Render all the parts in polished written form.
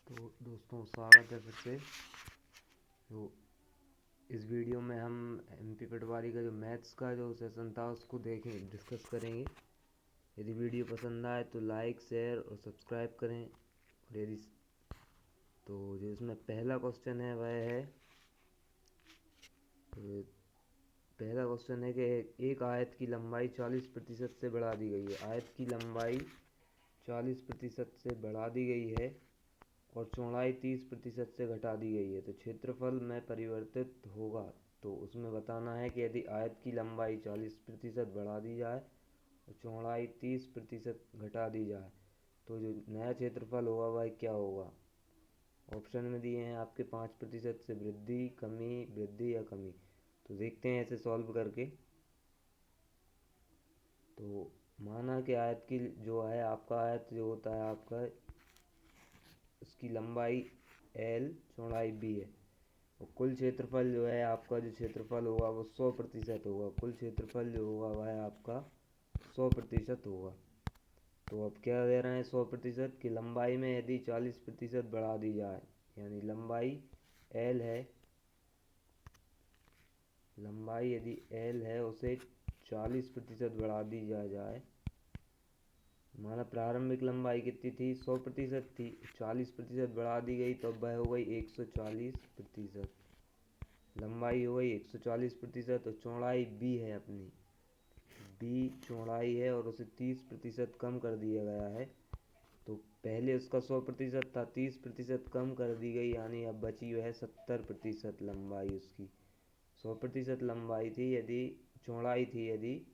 तो दोस्तों स्वागत है फिर से। तो इस वीडियो में हम एमपी पटवारी का जो मैथ्स का जो सेशन था उसको डिस्कस करेंगे। यदि वीडियो पसंद आए तो लाइक शेयर और सब्सक्राइब करें। और यदि तो जो इसमें पहला क्वेश्चन है वह है, तो पहला क्वेश्चन है कि एक आयत की लंबाई 40% से बढ़ा दी गई है। आयत की लंबाई 40% से बढ़ा दी गई है और चौड़ाई 30% से घटा दी गई है, तो क्षेत्रफल में परिवर्तित होगा। तो उसमें बताना है कि यदि आयत की लंबाई 40% बढ़ा दी जाए और चौड़ाई 30% घटा दी जाए तो जो नया क्षेत्रफल होगा वह क्या होगा। ऑप्शन में दिए हैं आपके 5% से वृद्धि, कमी, वृद्धि या कमी। तो देखते हैं ऐसे सॉल्व करके। तो माना कि आयत की जो है आपका आयत जो होता है आपका, उसकी लंबाई L चौड़ाई B है और कुल क्षेत्रफल जो है आपका, जो क्षेत्रफल होगा वो 100% होगा। कुल क्षेत्रफल जो होगा वह आपका 100% होगा। तो अब क्या दे रहे हैं 100% की लंबाई में यदि 40% बढ़ा दी जाए, यानी लंबाई L है, लंबाई यदि L है उसे 40% बढ़ा दी जाए। माना प्रारंभिक लंबाई कितनी थी, 100% थी, 40% बढ़ा दी गई तो वह हो गई 140%। लंबाई हो गई 140% और चौड़ाई B है अपनी, B चौड़ाई है और उसे 30% कम कर दिया गया है। तो पहले उसका 100% था, 30% कम कर दी गई, यानी अब बची है 70% लंबाई उसकी। 100% लंबाई थी यदि, चौड़ाई थी यदि,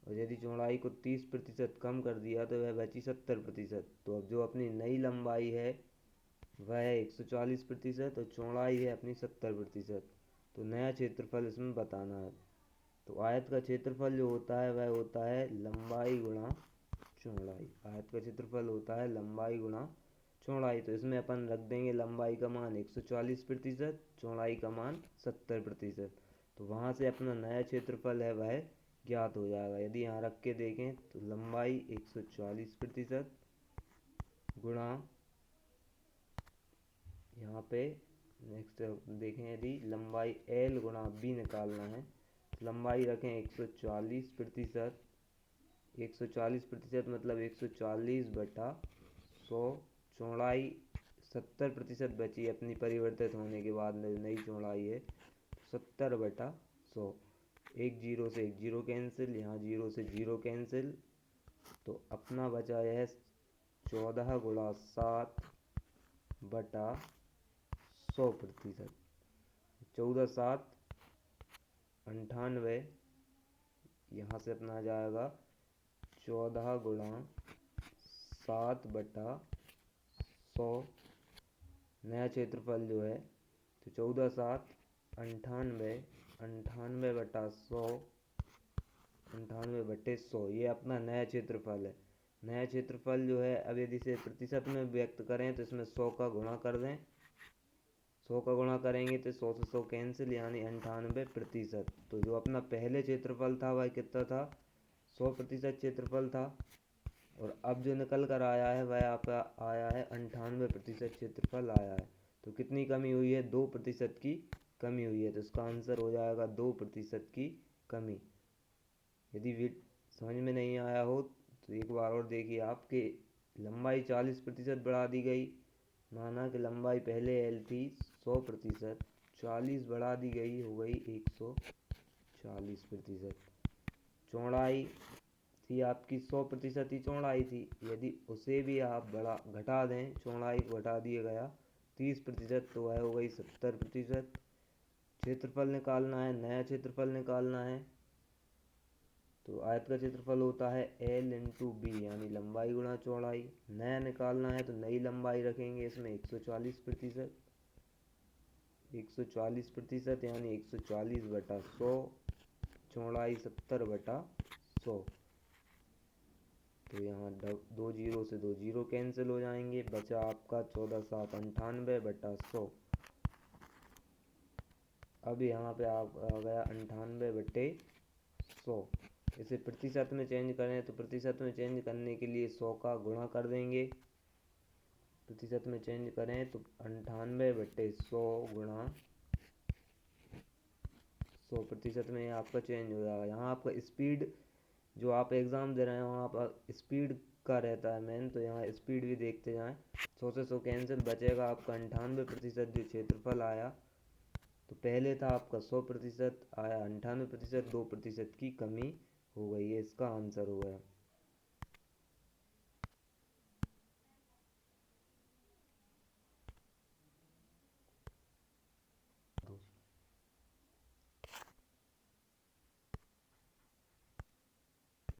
और यदि चौड़ाई को 30% कम कर दिया तो वह बची 70%। तो अब जो अपनी नई लंबाई है वह है 140% और चौड़ाई है अपनी 70%। तो नया क्षेत्रफल इसमें बताना है। तो आयत का क्षेत्रफल जो होता है वह होता है लंबाई गुणा चौड़ाई। आयत का क्षेत्रफल होता है लंबाई गुणा चौड़ाई। तो इसमें अपन रख देंगे लंबाई का मान 140%, चौड़ाई का मान 70%। तो वहाँ से अपना नया क्षेत्रफल है वह ज्ञात हो जाएगा। यदि यहाँ रख के देखें तो लंबाई 140% गुणा, यहाँ पे नेक्स्ट देखें, यदि लंबाई L गुणा B निकालना है तो लंबाई रखें 140%। 140% मतलब 140/100। चौड़ाई 70% बची अपनी परिवर्तित होने के बाद नई चौड़ाई है, 70/100। एक जीरो से एक जीरो कैंसिल, यहाँ जीरो से जीरो कैंसिल, तो अपना बचा है 14/7/100%। 14×7 = 98। यहाँ से अपना आ जाएगा 14×7/100। नया क्षेत्रफल जो है तो 14×7 = 98, 98/100, 98/100, ये अपना नया क्षेत्रफल है। नया क्षेत्रफल जो है, अब यदि इसे प्रतिशत में व्यक्त करें तो इसमें 100 का गुणा कर दें। 100 का गुणा करेंगे तो 100 से 100 कैंसिल, यानी 98%। तो जो अपना पहले क्षेत्रफल था वह कितना था, 100% क्षेत्रफल था। और अब जो निकल कर आया है वह आपका आया है 98% क्षेत्रफल आया है। तो कितनी कमी हुई है, 2% की कमी हुई है। तो इसका आंसर हो जाएगा 2% की कमी। यदि समझ में नहीं आया हो तो एक बार और देखिए। आपके लंबाई 40% बढ़ा दी गई। माना कि लंबाई पहले L थी 100%, 40 बढ़ा दी गई, हो गई 140%। चौड़ाई थी आपकी 100% ही चौड़ाई थी, यदि उसे भी आप घटा दें, चौड़ाई को घटा दिया गया 30%, तो वह हो गई 70%। क्षेत्रफल निकालना है, नया क्षेत्रफल निकालना है। तो आयत का क्षेत्रफल होता है L × B, यानी लंबाई गुणा चौड़ाई। नया निकालना है तो नई लंबाई रखेंगे इसमें 140%। 140% यानी 140/100, चौड़ाई 70/100। तो यहाँ दो जीरो से दो जीरो कैंसिल हो जाएंगे, बचा आपका 14×7 = 98/100। अब यहाँ पे आप आ गया 98/100। इसे प्रतिशत में चेंज करें तो प्रतिशत में चेंज करने के लिए 100 का गुणा कर देंगे। प्रतिशत में चेंज करें तो 98/100 गुणा 100% में आपका चेंज हो जाएगा। यहाँ आपका स्पीड, जो आप एग्ज़ाम दे रहे हैं वहाँ आप स्पीड का रहता है मेन, तो यहाँ स्पीड भी देखते जाएं। 100 से 100 कैंसिल, बचेगा आपका 98% जो क्षेत्रफल आया। तो पहले था आपका 100%, आया 98%, 2% की कमी हो गई है, इसका आंसर हो गया।